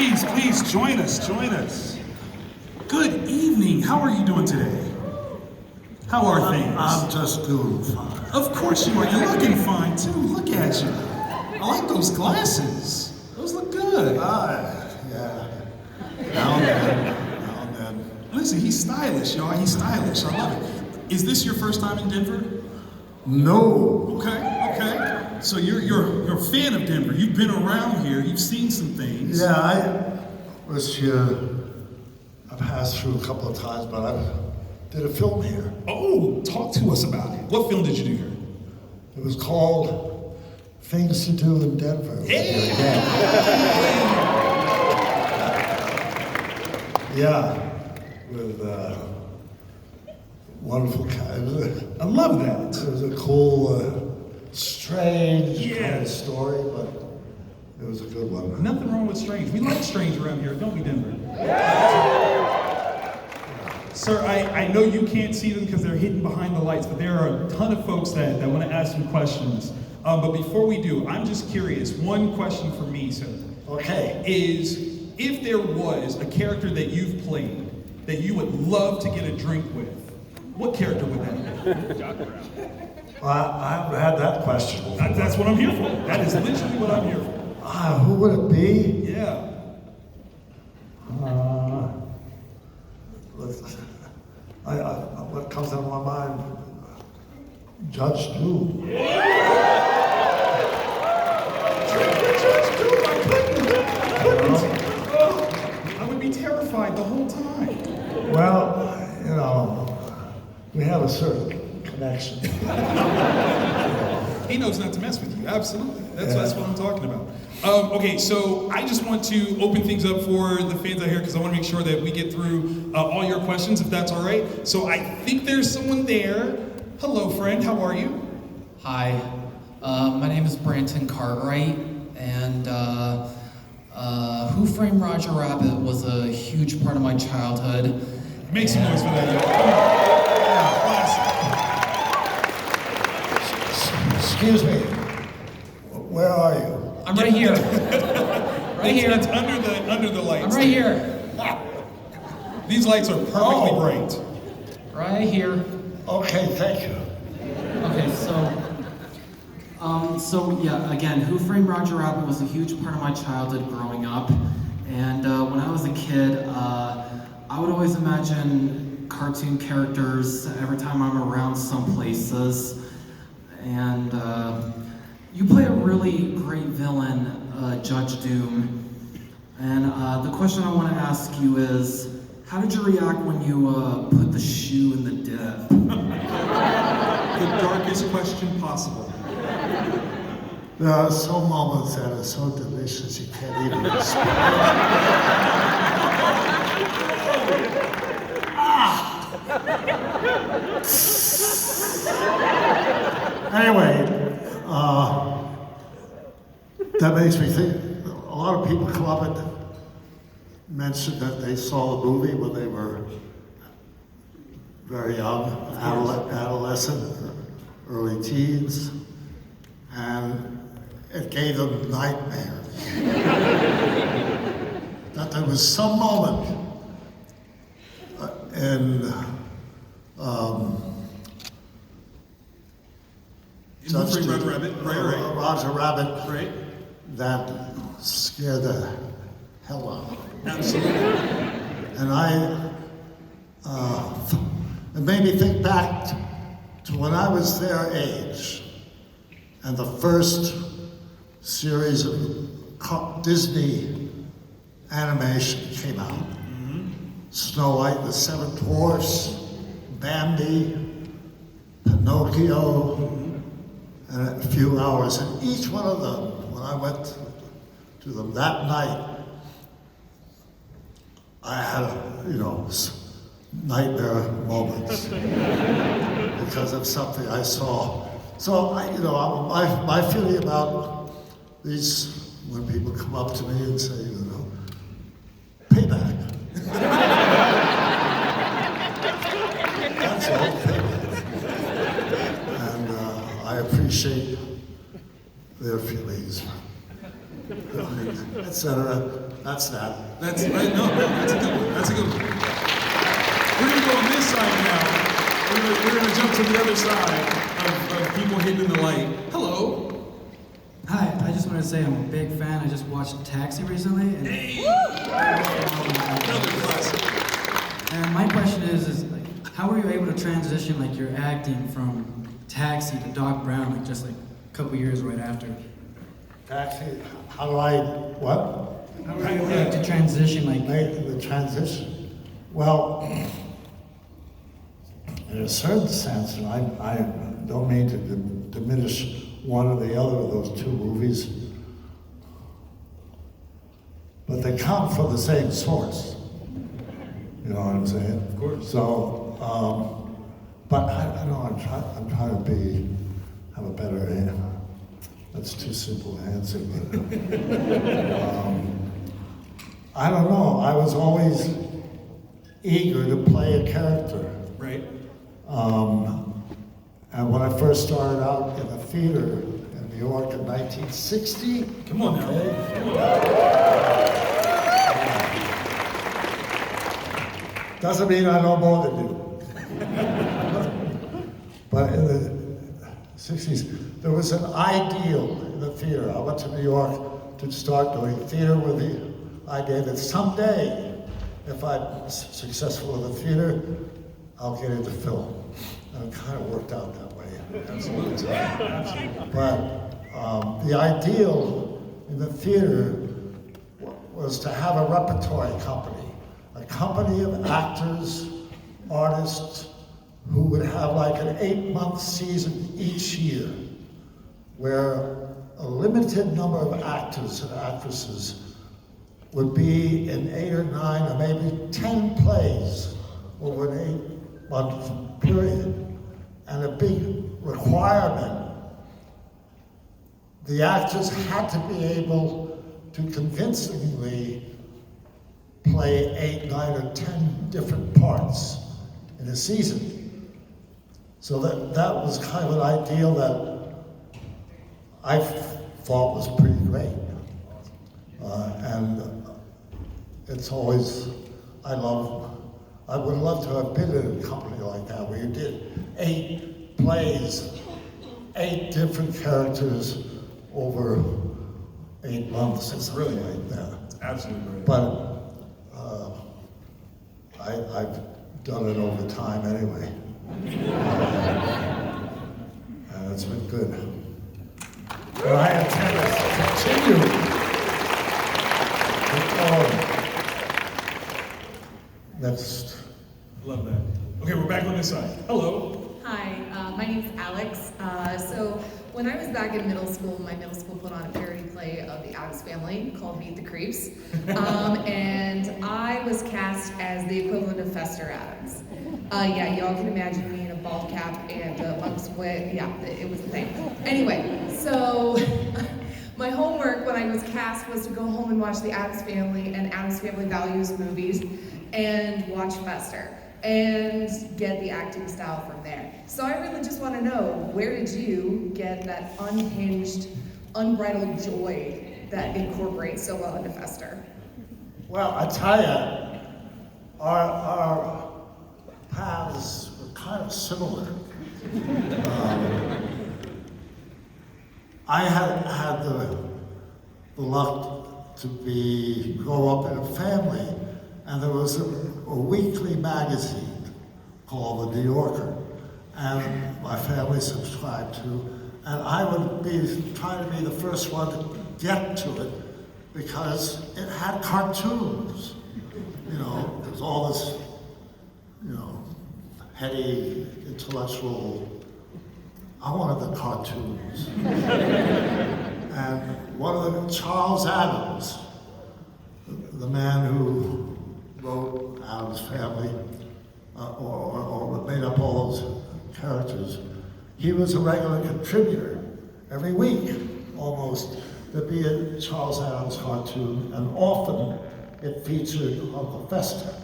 Please join us. Good evening. How are you doing today? How are things? I'm just doing fine. Of course you are. You're looking fine too. Look at you. I like those glasses. Those look good. Yeah. Now and then. Listen, he's stylish, y'all. He's stylish. I love it. Is this your first time in Denver? No. Okay. So you're a fan of Denver. You've been around here. You've seen some things. Yeah, I was here. I passed through a couple of times, but I did a film here. Oh, talk to us about it. What film did you do here? It was called Things to Do in Denver. Yeah, with wonderful cast. I love that. It was a cool, strange kind of story, but it was a good one. Nothing wrong with strange. We like strange around here, don't we, Denver? Sir, I know you can't see them because they're hidden behind the lights, but there are a ton of folks that want to ask some questions. But before we do, I'm just curious. One question for me, sir. Okay. Is if there was a character that you've played that you would love to get a drink with, what character would that be? I haven't had that question before. That's what I'm here for. That is literally what I'm here for. Who would it be? Yeah. What comes into my mind? Judge Doom. I would be terrified the whole time. Well, we have a certain connection. He knows not to mess with you, absolutely. That's what I'm talking about. Okay, so I just want to open things up for the fans out here because I want to make sure that we get through all your questions, if that's all right. So I think there's someone there. Hello, friend, how are you? Hi, my name is Branton Cartwright, and Who Framed Roger Rabbit was a huge part of my childhood. Make some noise for that, y'all. Classic. Excuse me. Where are you? I'm right here. Right here. It's under the lights. I'm right here. These lights are perfectly bright. Right here. Okay, thank you. Okay, so yeah, again, Who Framed Roger Rabbit was a huge part of my childhood growing up. And when I was a kid, I would always imagine cartoon characters every time I'm around some places. And you play a really great villain, Judge Doom. And the question I want to ask you is, how did you react when you put the shoe in the dip? The darkest question possible. There are some moments that are so delicious you can't even explain. Anyway, that makes me think, a lot of people come up and mention that they saw the movie when they were very young, adolescent, early teens, and it gave them nightmares. That there was some moment in Roger Rabbit, right? That scared the hell out of me. Absolutely. And it made me think back to when I was their age, and the first series of Disney animation came out. Snow White, the Seven Dwarfs, Bambi, Pinocchio, and a few hours. And each one of them, when I went to them that night, I had, nightmare moments because of something I saw. So, my feeling about these, when people come up to me and say, payback. That's all, payback. And I appreciate their feelings. etc. That's that. That's right. No, that's a good one. That's a good one. We're gonna go on this side now. We're gonna jump to the other side of people hidden in the light. Hello. Hi, I just wanted to say I'm a big fan. I just watched Taxi recently. And Another classic. And my question is like, how were you able to transition like your acting from Taxi to Doc Brown, like just like a couple years right after? Taxi, how do I, what? How were you able to transition like? Make the transition? Well, in a certain sense, and I don't mean to diminish one or the other of those two movies, but they come from the same source. You know what I'm saying? Of course. So, but I know I'm trying to have a better answer. That's too simple to answer. But, I don't know. I was always eager to play a character. Right. And when I first started out in the theater in New York in 1960, Come on now. Doesn't mean I know more than you. But in the 60s, there was an ideal in the theater. I went to New York to start doing theater with the idea that someday, if I'm successful in the theater, I'll get into film. And it kind of worked out that way. Absolutely. But the ideal in the theater was to have a repertory company, a company of actors, artists, who would have like an 8-month season each year, where a limited number of actors and actresses would be in 8 or 9 or maybe 10 plays over an 8-month period. And a big requirement, the actors had to be able to convincingly play 8, 9, or 10 different parts in a season. So that was kind of an ideal that I thought was pretty great. And it's always, I would love to have been in a company like that where you did 8 plays, 8 different characters over 8 months. It's really like that. Absolutely right. But I've done it over time anyway. And it's been good. But I intend to continue with next. Love that. Okay, we're back on this side. Hello. Hi, my name's Alex. So when I was back in middle school, my middle school put on a parody play of the Addams Family called Meet the Creeps. And I was cast as the equivalent of Fester Addams. Yeah, y'all can imagine me in a bald cap and a monk's wig. Yeah, it was a thing. Anyway, so my homework when I was cast was to go home and watch the Addams Family and Addams Family Values movies and watch Fester and get the acting style from there. So I really just want to know, where did you get that unhinged, unbridled joy that incorporates so well into Fester? Well, I tell you, our paths were kind of similar. I had the luck to grow up in a family, and there was a weekly magazine called The New Yorker, and my family subscribed to, and I would be trying to be the first one to get to it because it had cartoons. You know, there's all this, you know, heady, intellectual. I wanted the cartoons. And one of them, Charles Addams, the man who wrote Addams Family, or made up all those characters, he was a regular contributor every week, almost. There'd be a Charles Addams cartoon, and often it featured Uncle Fester.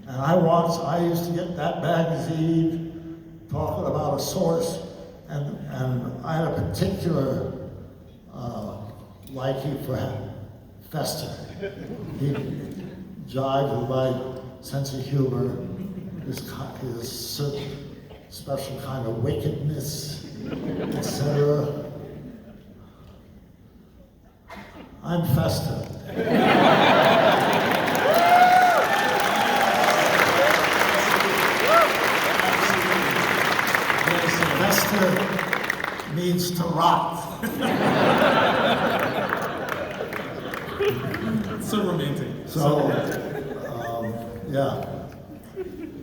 And I used to get that magazine talking about a source, and I had a particular liking for Fester. He jived with my sense of humor, his certain special kind of wickedness, etc. I'm Fester. Fester means to rot. So romantic. So, yeah,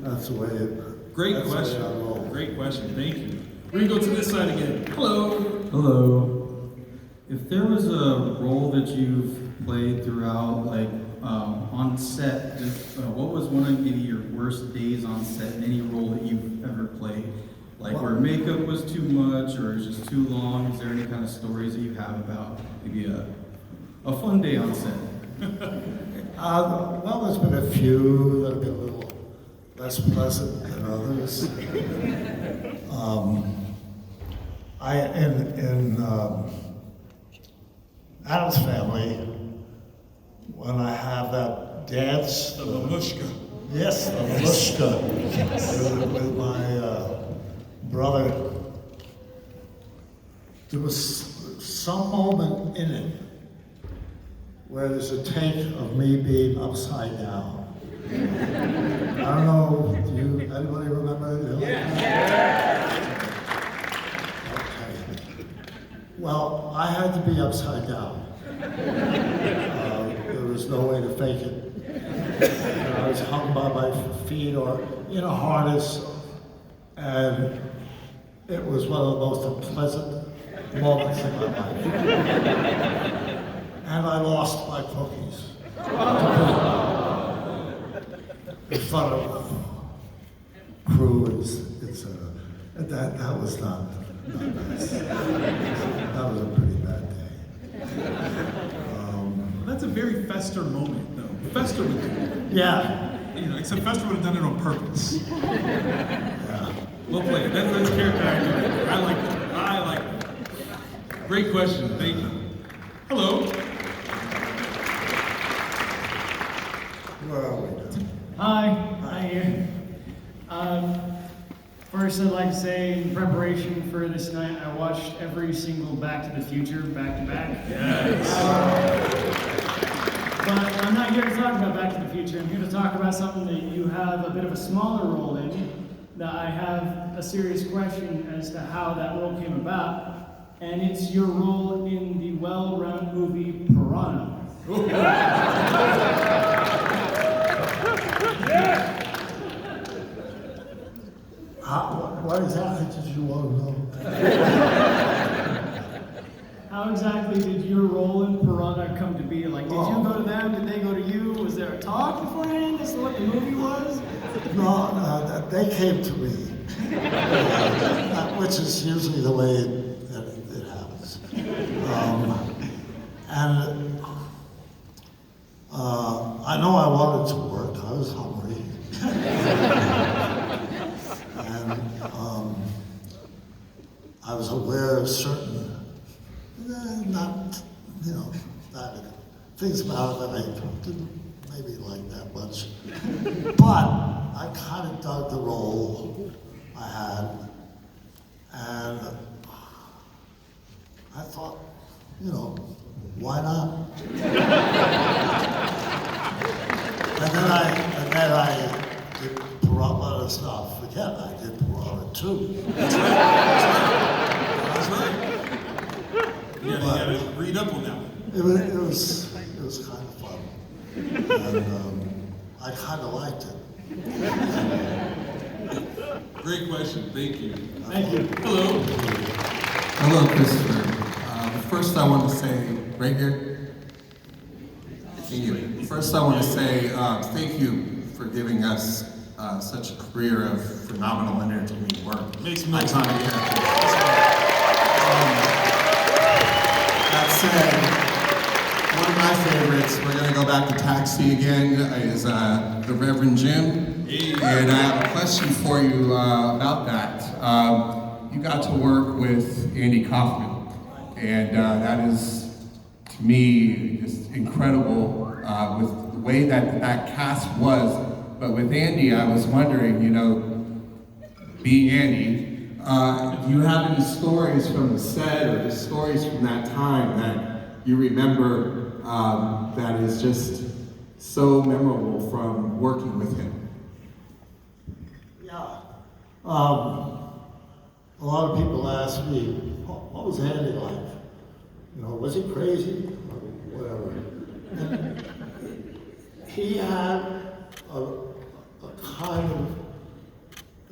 that's the way it. Great that's the way I question. roll. Great question. Thank you. We're gonna go to this side again. Hello. Hello. If there was a role that you've played throughout, like on set, what was one of maybe your worst days on set in any role that you've ever played? Like where makeup was too much or it's just too long? Is there any kind of stories that you have about maybe a fun day on set? Well, there's been a few that have been a little less pleasant than others. In Adam's Family, when I have that dance, The mamushka. yes, the mushka, with my brother, there was some moment in it where there's a take of me being upside down. I don't know, anybody remember? Yeah. Okay. Well, I had to be upside down. There was no way to fake it. I was hung by my feet or in a harness, and it was one of the most unpleasant moments in my life. And I lost my cookies. In front of crew, that was not nice. That was a pretty bad day. That's a very Fester moment, though. Fester would do it. Yeah. You know, except Fester would have done it on purpose. Yeah. Well played. That's character acting. I like it. I like it. Great question. Thank you. Hello. Where are we? Hi here. First, I'd like to say, in preparation for this night, I watched every single Back to the Future back to back. Yes. But I'm not here to talk about Back to the Future. I'm here to talk about something that you have a bit of a smaller role in. That I have a serious question as to how that role came about, and it's your role in the well-run movie Piranha. What exactly did you want to know? How exactly did your role in Piranha come to be? Like, did you go to them? Did they go to you? Was there a talk beforehand as to what the movie was? No, they came to me, which is usually the way it happens. I know I wanted to work. I was hungry. And I was aware of certain, things about it that I didn't maybe like that much. But I kind of dug the role I had, and I thought, why not? And then I did Piranha stuff again. I did Piranha too. That's right. You gotta read up on that one. It was kind of fun, and I kind of liked it. Great question. Thank you. Thank you. Hello. Hello, Christopher. First, I want to say, right here. Thank you. First, I want to say thank you for giving us such a career of phenomenal and entertaining work. Makes me Iconic characters. That said, one of my favorites, we're going to go back to Taxi again, is the Reverend Jim. Hey. And I have a question for you about that. You got to work with Andy Kaufman, and that is, to me, just incredible with the way that that cast was. But with Andy, I was wondering, you know, being Andy, do you have any stories from the set or the stories from that time that you remember that is just so memorable from working with him? Yeah. A lot of people ask me, what was Andy like? You know, was he crazy? Or whatever. And he had a kind of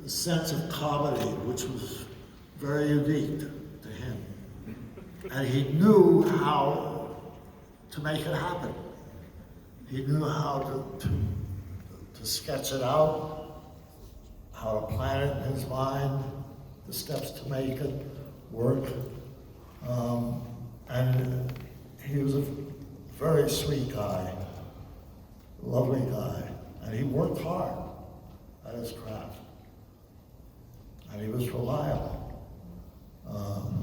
sense of comedy which was very unique to him. And he knew how to make it happen. He knew how to sketch it out, how to plan it in his mind, the steps to make it work. And he was a very sweet guy, lovely guy, and he worked hard at his craft. And he was reliable.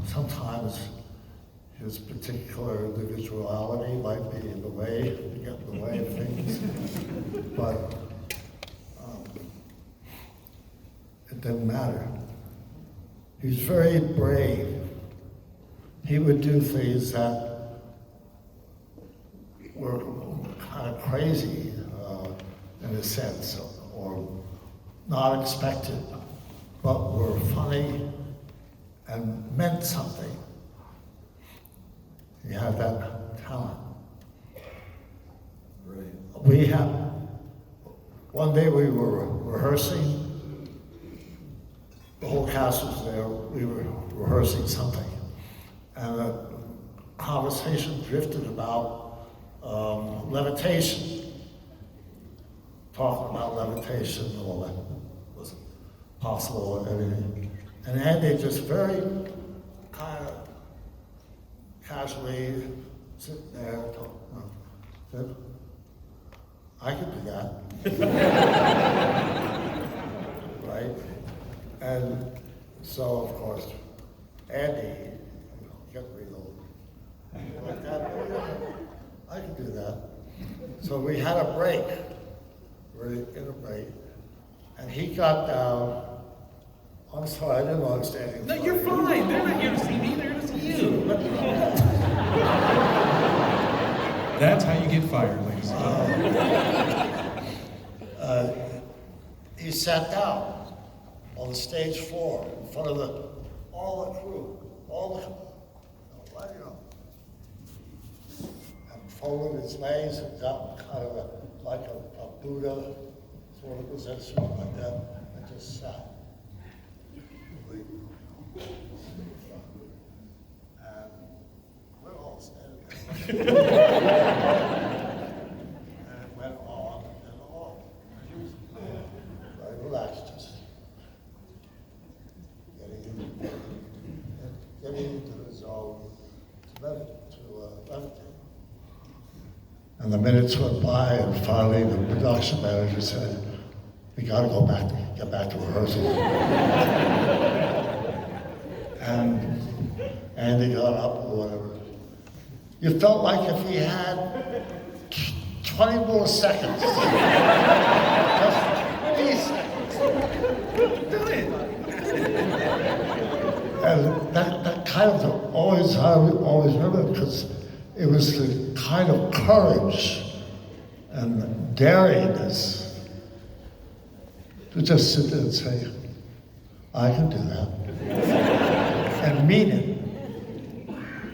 Sometimes his particular individuality might be in the way, get in the way of things, but it didn't matter. He was very brave. He would do things that were kind of crazy in a sense, or not expected, but were funny and meant something. He had that talent. Right. One day we were rehearsing, the whole cast was there, we were rehearsing something, and the conversation drifted about levitation, talking about levitation and all that was possible and everything. And Andy just very kind of casually sitting there talking, said, I could do that. Right? And so, of course, Andy, get real. Like that, oh yeah, I can do that. So we had a break. We're in a break. And he got down. I'm sorry, I didn't understand. No, you're fine. They're not here to see me, they're here to see you. That's how you get fired, ladies and gentlemen. He sat down on the stage floor in front of all the crew, and folded his legs and got kind of like a Buddha sort of position like that, and just sat. And we're all standing there. And it went on and on. He was very relaxed, just getting into his zone to levitate. And the minutes went by, and finally the production manager said, we gotta get back to rehearsal. And Andy got up or whatever. You felt like if he had 20 more seconds. Just 20 seconds. Do it. And that kind of I always remember it, because it was the kind of courage and daringness to just sit there and say, I can do that. And mean it.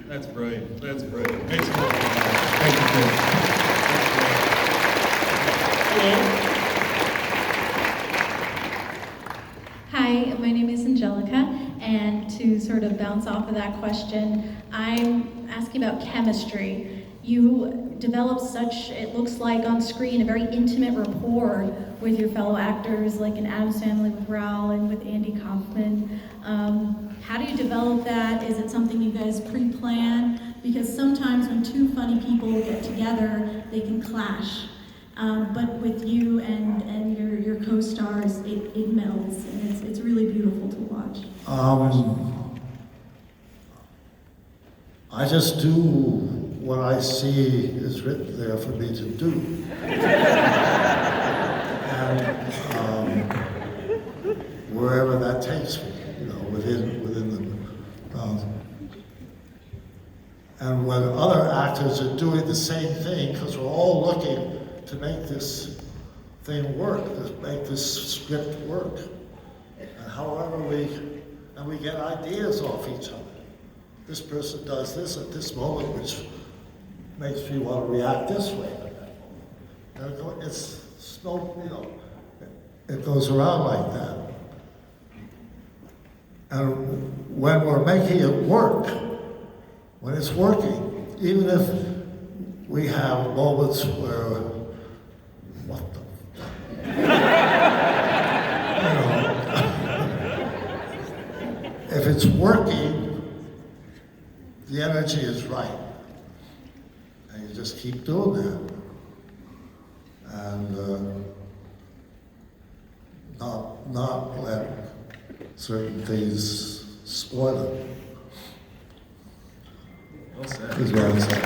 That's brilliant. That's brilliant. Thank you. Hi, my name is Angelica, and to sort of bounce off of that question, I'm asking about chemistry. You develop such, it looks like on screen, a very intimate rapport with your fellow actors, like in Addams Family with Raul and with Andy Kaufman. How do you develop that? Is it something you guys pre-plan? Because sometimes when two funny people get together, they can clash. But with you and your co-stars, it melds, and it's really beautiful to watch. I just do what I see is written there for me to do. And wherever that takes me, you know, within the bounds. And when other actors are doing the same thing, because we're all looking to make this thing work, to make this script work. And however we get ideas off each other. This person does this at this moment, which makes me want to react this way. And it's so, you know, it goes around like that. And when we're making it work, when it's working, even if we have moments where, what the if it's working, the energy is right. And you just keep doing that. And not let certain things spoil it. Well said. Is what I'm saying.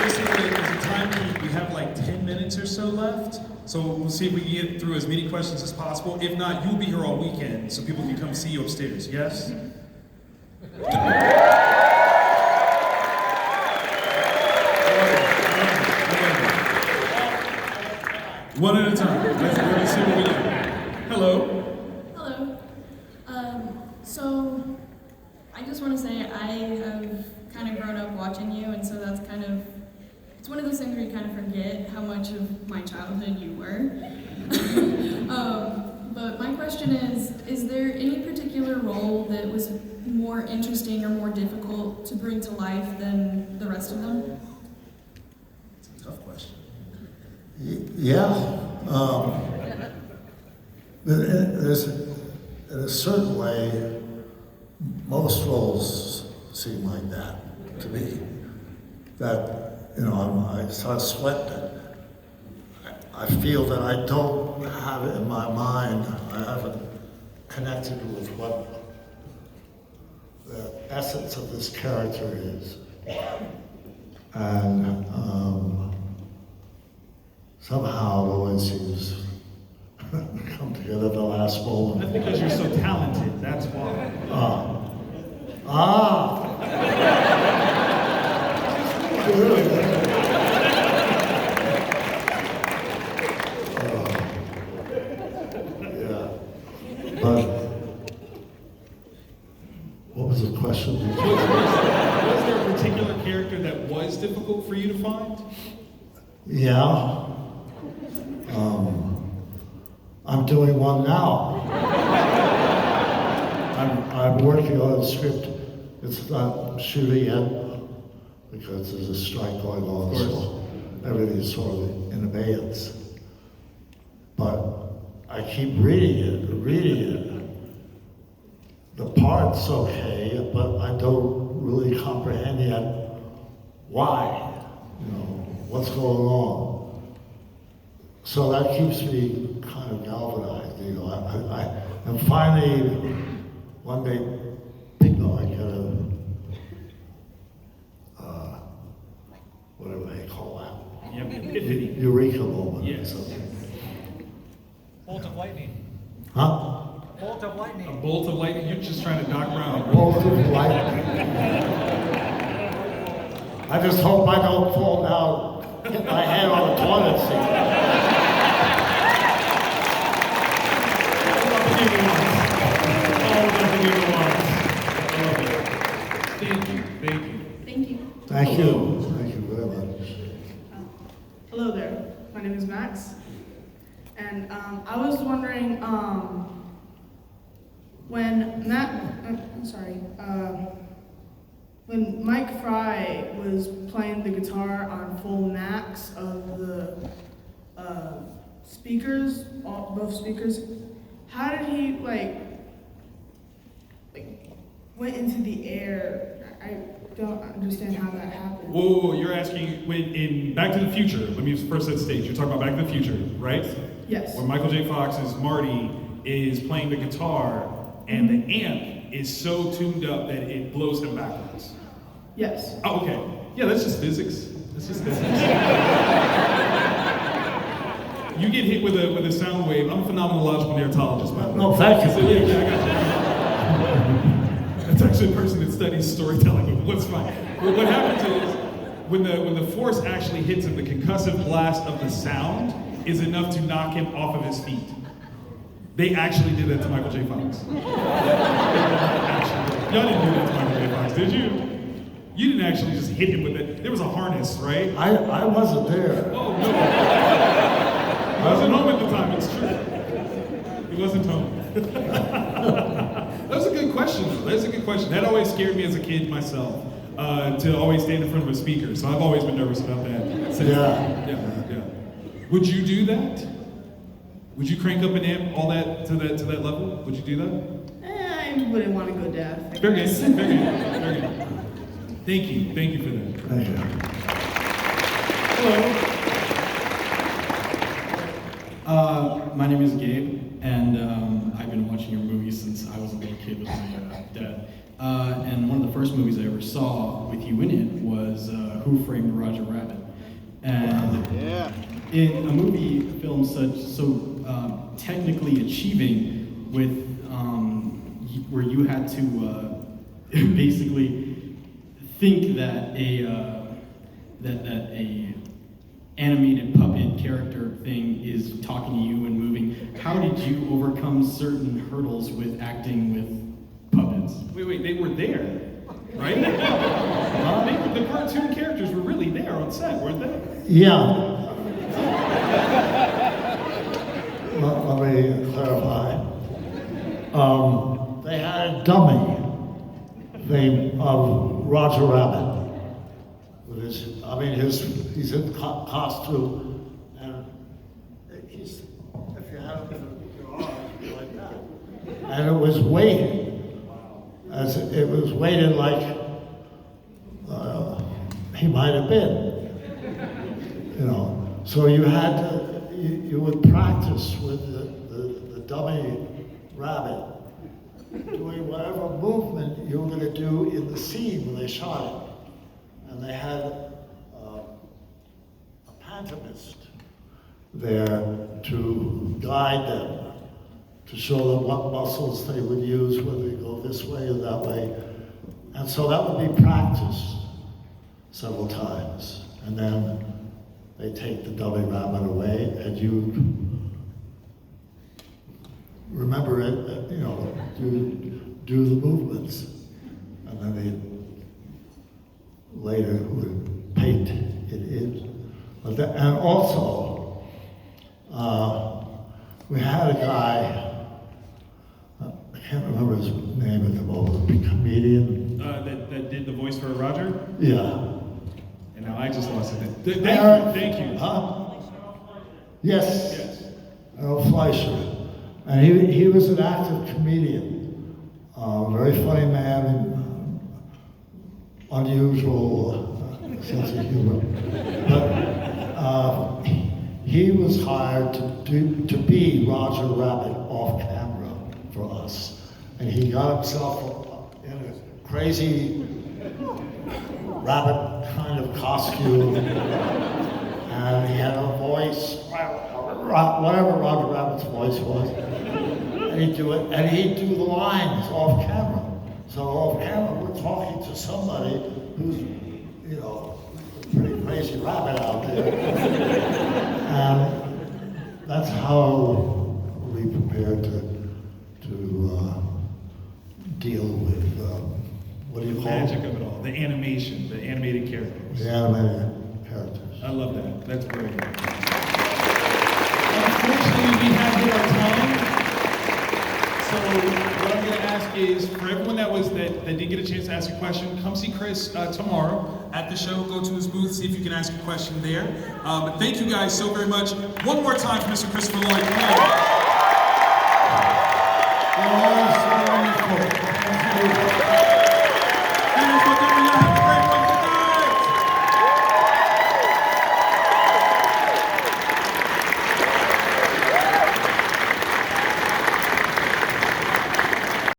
Just as a time keep, we have like 10 minutes or so left. So we'll see if we can get through as many questions as possible. If not, you'll be here all weekend, so people can come see you upstairs, yes? One at a time. Let's see what we do. Hello. Hello. So I just want to say I have kind of grown up watching you, and so that's kind of, it's one of those things where you kind of forget how much of my childhood you were. But my question is there any particular role that was more interesting or more difficult to bring to life than the rest of them? It's a tough question. Yeah. There's, in a certain way, most roles seem like that to me. That, you know, I start sweating it. I feel that I don't have it in my mind. I haven't connected with what the essence of this character is. And somehow it always seems come together at the last moment. That's because you're so talented, that's why. Yeah. But what was the question? Was there a particular character that was difficult for you to find? Yeah. I'm doing one now. I'm working on a script. It's not shooting yet because there's a strike going on, so everything's sort of in abeyance. But I keep reading it. The part's okay, but I don't really comprehend yet why, you know, what's going on. So that keeps me kind of galvanized, you know. And finally, one day, you know, I get whatever they call that. Yep, epiphany. Eureka moment. Yes. Or something. Bolt of lightning. Huh? Bolt of A lightning. bolt of lightning, you're just trying to knock Brown. Bolt of lightning. I just hope I don't fall down, hit my head on the toilet seat. Thank you. Thank you. Thank you. Thank you very much. Hello there. My name is Max. And I was wondering, when Mike Fry was playing the guitar on full max of the speakers, both speakers, how did he went into the air? I don't understand how that happened. Whoa, you're asking when in Back to the Future, let me first set the stage. You're talking about Back to the Future, right? Yes. Where Michael J. Fox's Marty is playing the guitar and the amp is so tuned up that it blows him backwards? Yes. Oh, okay. Yeah, that's just physics. That's just physics. You get hit with a sound wave. I'm a phenomenological narratologist, by the way. No, thank you. So, yeah, I got you. That's actually a person that studies storytelling. But what's fine. But what happens is when the force actually hits him, the concussive blast of the sound is enough to knock him off of his feet. They actually did that to Michael J. Fox. Y'all didn't do that to Michael J. Fox, did you? You didn't actually just hit him with it. There was a harness, right? I wasn't there. Oh, no. He wasn't home at the time, it's true. He wasn't home. That was a good question, though. That's a good question. That always scared me as a kid myself, to always stand in front of a speaker. So I've always been nervous about that. Yeah. Would you do that? Would you crank up an amp all that to that level? Would you do that? I wouldn't want to go deaf. Fair game. Fair game. Fair game. Thank you for that. Thank you. Hello. My name is Gabe, and I've been watching your movies since I was a little kid with my dad. And one of the first movies I ever saw with you in it was Who Framed Roger Rabbit. And in a movie film so technically achieving with where you had to basically think that a animated puppet character thing is talking to you and moving. How did you overcome certain hurdles with acting with puppets? Wait, they were there, right? The cartoon characters were really there on set, weren't they? Yeah. Let me clarify. They had a dummy thing of Roger Rabbit. He's in costume, and if you had him in your arms, it'd be like that. And it was weighted, like he might have been, So you had to, you would practice with the dummy rabbit, doing whatever movement you were going to do in the scene when they shot it. And they had a pantomist there to guide them, to show them what muscles they would use, whether they go this way or that way. And so that would be practiced several times. And then they take the dummy rabbit away, and you remember it, do the movements. And then they later would paint it in. And also, we had a guy, I can't remember his name at the moment, a comedian. That did the voice for Roger? Yeah. And now I just lost it. Thank you. Huh? Yes. Earl Fleischer. And he was an active comedian, very funny man, and unusual sense of humor. But he was hired to be Roger Rabbit off camera for us. And he got himself in a crazy rabbit kind of costume. And he had a voice, whatever Roger Rabbit's voice was. And he'd do it, and he'd do the lines off camera. So off camera, we're talking to somebody who's, a pretty crazy rabbit out there. And that's how we prepared to deal with, what do you call it? The magic of it all, the animation, the animated characters. The animated characters. I love that. That's great. Unfortunately, we have hit our time. So what I'm going to ask is, for everyone that didn't get a chance to ask a question, come see Chris tomorrow at the show. Go to his booth, see if you can ask a question there. But thank you guys so very much. One more time for Mr. Christopher Lloyd.